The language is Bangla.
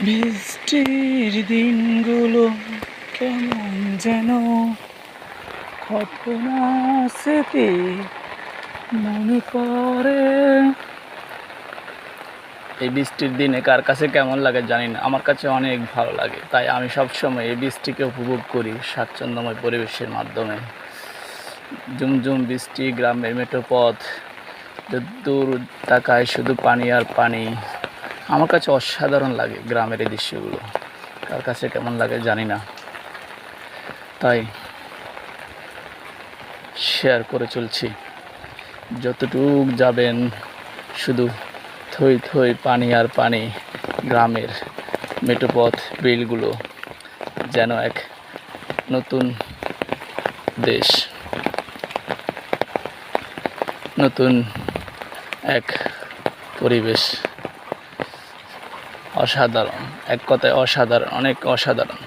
বৃষ্টির দিনগুলো কেমন যেন কখন স্মৃতি মনে পড়ে। এই বৃষ্টির দিনে কার কাছে কেমন লাগে জানি না, আমার কাছে অনেক ভালো লাগে। তাই আমি সবসময় এই বৃষ্টিকে উপভোগ করি স্বাচ্ছন্দ্যময় পরিবেশের মাধ্যমে। ঝুমঝুম বৃষ্টি, গ্রামের মেঠো পথ, দূর তাকায় শুধু পানি আর পানি। আমার কাছে অসাধারণ লাগে গ্রামের এই দৃশ্যগুলো। কার কাছে কেমন লাগে জানি না, তাই শেয়ার করে চলছি। যতটুক যাবেন শুধু থই থই পানি আর পানি। গ্রামের মেঠোপথ, বিলগুলো যেন এক নতুন দেশ, নতুন এক পরিবেশ। অসাধারণ, এক কথায় অসাধারণ, অনেক অসাধারণ।